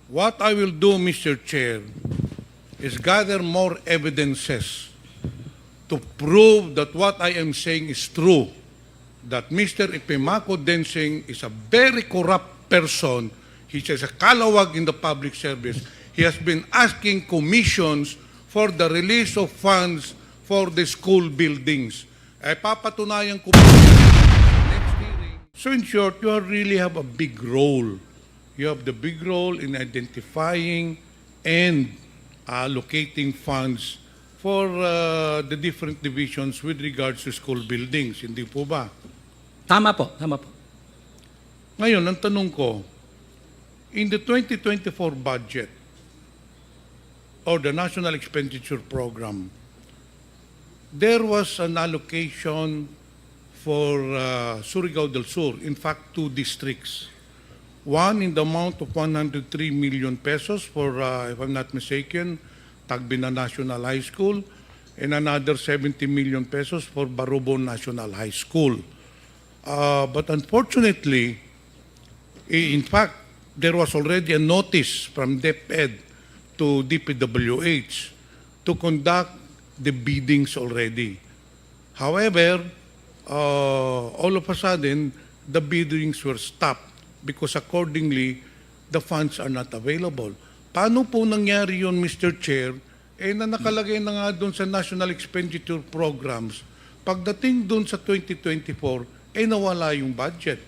What I will do, Mr. Chair, is gather more evidences to prove that what I am saying is true, that Mr. Epimaco Densing is a very corrupt person. He is a scalawag in the public service. He has been asking commissions for the release of funds for the school buildings. Papatunayan ko next hearing. So in short, you really have a big role. You have the big role in identifying and allocating funds for the different divisions with regards to school buildings. Hindi po ba? Tama po, tama po. Ngayon, ang tanong ko, in the 2024 budget or the National Expenditure Program, there was an allocation for Surigao del Sur, in fact, 2 districts. One in the amount of 103 million pesos for, if I'm not mistaken, Tagbina National High School, and another 70 million pesos for Barubon National High School. But unfortunately, in fact, there was already a notice from DepEd to DPWH to conduct the biddings already. However, all of a sudden, the biddings were stopped because accordingly, the funds are not available. Paano po nangyari yun, Mr. Chair? Na nakalagay na nga doon sa National Expenditure Programs, pagdating doon sa 2024, nawala yung budget.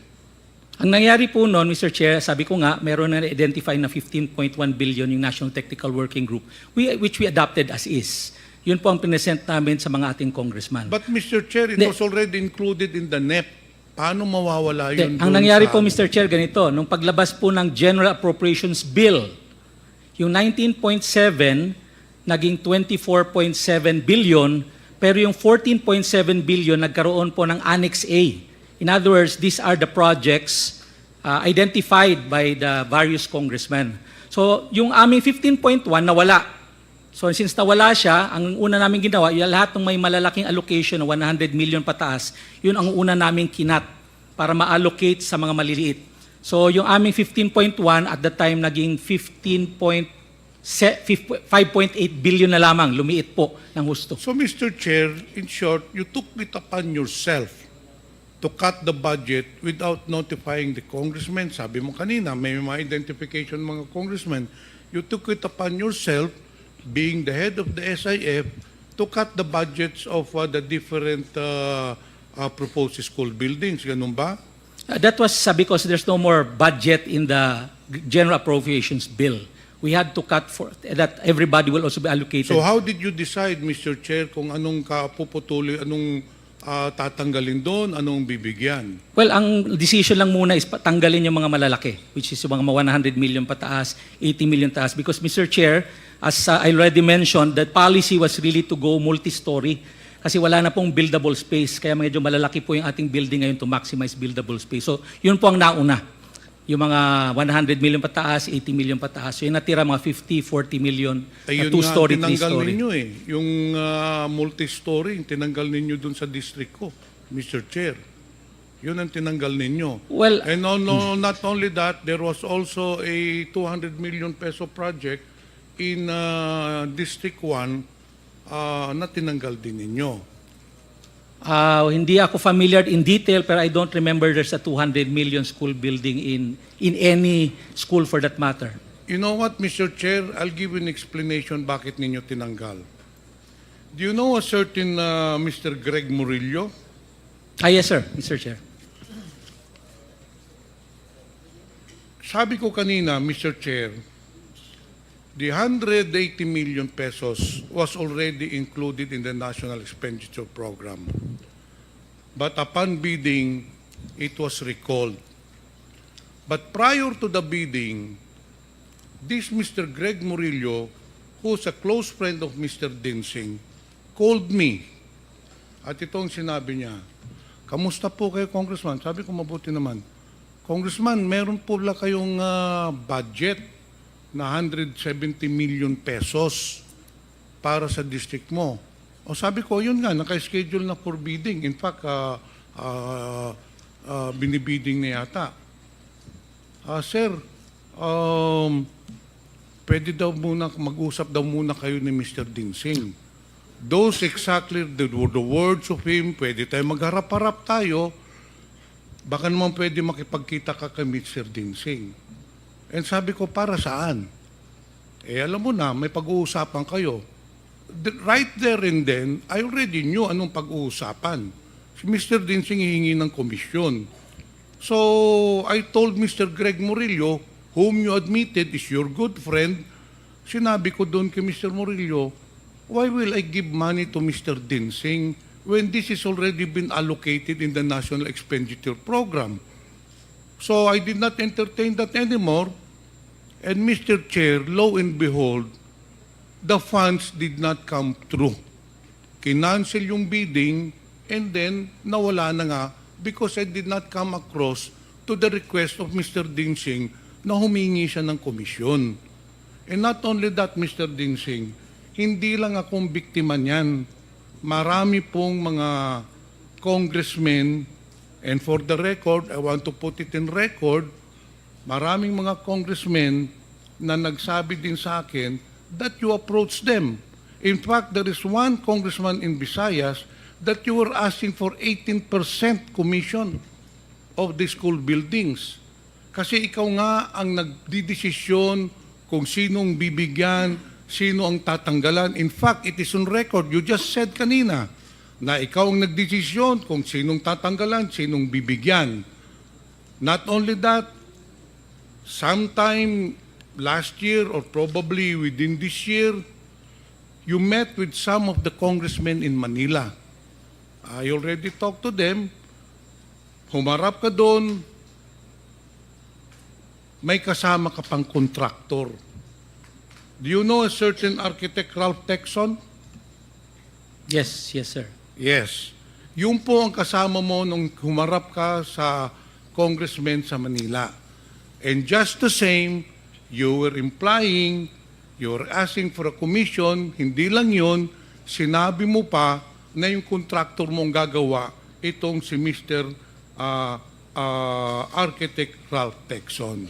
Ang nangyari po noon, Mr. Chair, sabi ko nga, meron na identify na 15.1 billion yung National Technical Working Group, which we adopted as is. Yun po ang pinesent namin sa mga ating congressman. But Mr. Chair, it was already included in the NEP. Paano mawawala yun? Ang nangyari po, Mr. Chair, ganito, nung paglabas po ng General Appropriations Bill, yung 19.7 naging 24.7 billion, pero yung 14.7 billion nagkaroon po ng Annex A. In other words, these are the projects identified by the various congressmen. So, yung aming 15.1 nawala. So, since nawala siya, ang una namin ginawa, yung lahat ng may malalaking allocation na 100 million pataas, yun ang una namin kinat para ma-allocate sa mga maliliit. So, yung aming 15.1 at the time naging 5.8 billion na lamang, lumiit po ng husto. So, Mr. Chair, in short, you took it upon yourself to cut the budget without notifying the congressmen. Sabi mo kanina, may mga identification mga congressmen. You took it upon yourself, being the head of the SIF, to cut the budgets of the different proposed school buildings. Ganun ba? That was because there's no more budget in the General Appropriations Bill. We had to cut for that everybody will also be allocated. So how did you decide, Mr. Chair, kung anong kapuputuloy, anong tatanggalin doon, anong bibigyan? Well, ang decision lang muna is tanggalin yung mga malalaki, which is yung mga 100 million pataas, 80 million taas. Because, Mr. Chair, as I already mentioned, the policy was really to go multi-story kasi wala na pong buildable space. Kaya medyo malalaki po yung ating building ngayon to maximize buildable space. So, yun po ang nauna. Yung mga 100 million pataas, 80 million pataas. So, yung natira mga 50, 40 million, 2-story, 3-story. Tinanggal ninyo yung multi-story, tinanggal ninyo dun sa district ko, Mr. Chair. Yun ang tinanggal ninyo. Well, and not only that, there was also a 200 million peso project in District 1 na tinanggal din ninyo. Hindi ako familiar in detail, pero I don't remember there's a 200 million school building in any school for that matter. You know what, Mr. Chair? I'll give you an explanation bakit ninyo tinanggal. Do you know a certain Mr. Greg Murillo? Yes, sir, Mr. Chair. Sabi ko kanina, Mr. Chair, the 180 million pesos was already included in the National Expenditure Program. But upon bidding, it was recalled. But prior to the bidding, this Mr. Greg Murillo, who's a close friend of Mr. Densing, called me. At itong sinabi niya, kamusta po kayo, Congressman? Sabi ko, mabuti naman. Congressman, meron po lang kayong budget na 170 million pesos para sa district mo. O sabi ko, yun nga, naka-schedule na for bidding. In fact, binibidding na yata. Sir, pwede daw muna, mag-usap daw muna kayo ni Mr. Densing. Those exactly the words of him, pwede tayo magharap-harap tayo, baka naman pwede makipagkita ka kay Mr. Densing. And sabi ko, para saan? Alam mo na, may pag-uusapan kayo. Right there and then, I already knew anong pag-uusapan. Si Mr. Densing hihingi ng komisyon. So, I told Mr. Greg Murillo, whom you admitted is your good friend, sinabi ko doon kay Mr. Murillo, why will I give money to Mr. Densing when this has already been allocated in the National Expenditure Program? So I did not entertain that anymore. And Mr. Chair, lo and behold, the funds did not come through. Kinancel yung bidding and then nawala na nga because I did not come across to the request of Mr. Densing na humingi siya ng komisyon. And not only that, Mr. Densing, hindi lang akong biktima niyan. Marami pong mga congressmen, and for the record, I want to put it in record, maraming mga congressmen na nagsabi din sa akin that you approach them. In fact, there is one congressman in Visayas that you were asking for 18% commission of the school buildings. Kasi ikaw nga ang nagdidesisyon kung sinong bibigyan, sino ang tatanggalan. In fact, it is on record. You just said kanina na ikaw ang nagdesisyon kung sinong tatanggalan, sinong bibigyan. Not only that, sometime last year or probably within this year, you met with some of the congressmen in Manila. I already talked to them. Humarap ka doon, may kasama ka pang contractor. Do you know a certain architect, 𝗙𝗢𝗡𝗏? Yes, yes, sir. Yes. Yung po ang kasama mo nung humarap ka sa congressman sa Manila. And just the same, you were implying, you were asking for a commission, hindi lang yun, sinabi mo pa na yung contractor mong gagawa, itong si Mr. Architect 𝗙𝗢𝗡𝗏.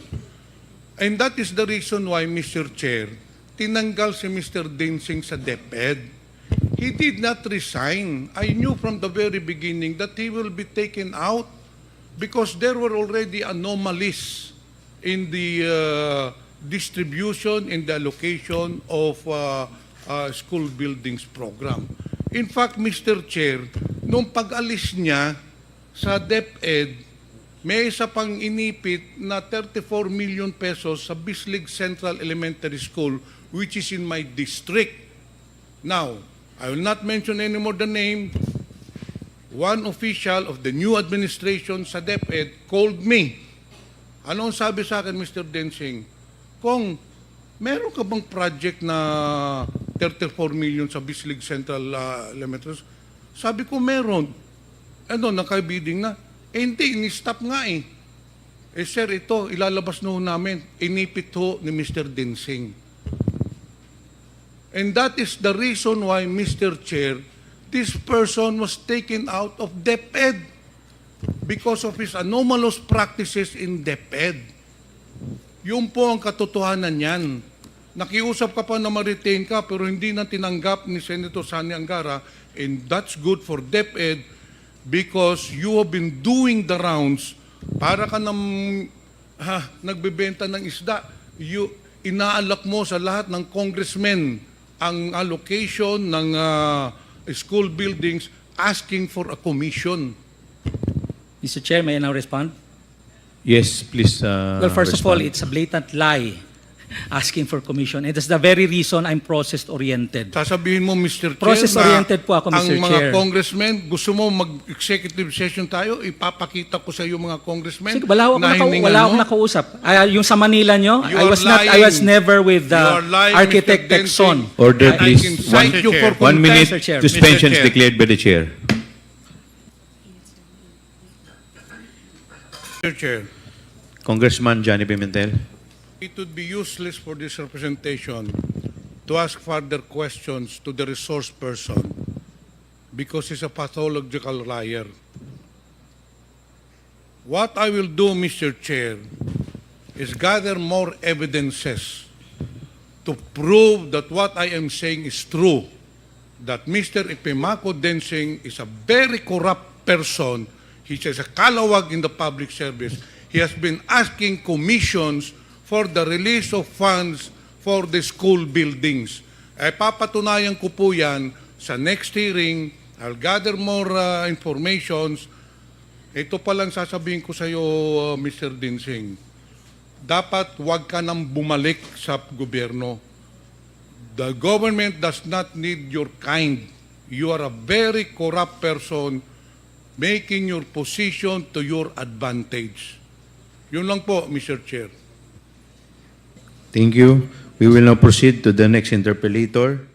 And that is the reason why, Mr. Chair, tinanggal si Mr. Densing sa DepEd. He did not resign. I knew from the very beginning that he will be taken out because there were already anomalies in the distribution and the allocation of school buildings program. In fact, Mr. Chair, nung pag-alis niya sa DepEd, may isa pang inipit na 34 million pesos sa Bislig Central Elementary School, which is in my district. Now, I will not mention anymore the name. One official of the new administration sa DepEd called me. Ano ang sabi sa akin, Mr. Densing? Kung meron ka bang project na 34 million sa Bislig Central Elementary School? Sabi ko, meron. Ano, nakabidding na? Hindi, ini-stop nga eh. Sir, ito, ilalabas na ho namin. Inipit ho ni Mr. Densing. And that is the reason why, Mr. Chair, this person was taken out of DepEd because of his anomalous practices in DepEd. Yun po ang katotohanan niyan. Nakiusap ka pa na ma-retain ka pero hindi na tinanggap ni Senator Sani Angara, and that's good for DepEd because you have been doing the rounds para ka nagbebenta ng isda. Inaalok mo sa lahat ng congressmen ang allocation ng school buildings asking for a commission. Mr. Chair, may I now respond? Yes, please. Well, first of all, it's a blatant lie asking for commission. And that's the very reason I'm process-oriented. Sasabihin mo, Mr. Chair, Process-oriented po ako, Mr. ang mga Chair. congressmen, gusto mo mag-executive session tayo, ipapakita ko sa iyo mga congressmen. Sige, wala akong nakausap. Yung sa Manila nyo, I was never with Architect Texon. Order, please. 1 minute Mr. Chair. suspensions declared by the chair. Mr. Chair, Congressman Johnny Pimentel. it would be useless for this representation to ask further questions to the resource person because he's a pathological liar. What I will do, Mr. Chair, is gather more evidences to prove that what I am saying is true, that Mr. Epimaco Densing is a very corrupt person. He is a scalawag in the public service. He has been asking commissions for the release of funds for the school buildings. Papatunayan ko po yan sa next hearing. I'll gather more informations. Ito pa lang sasabihin ko sa iyo, Mr. Densing. Dapat wag ka nang bumalik sa gobyerno. The government does not need your kind. You are a very corrupt person making your position to your advantage. Yun lang po, Mr. Chair. Thank you. We will now proceed to the next interpellator.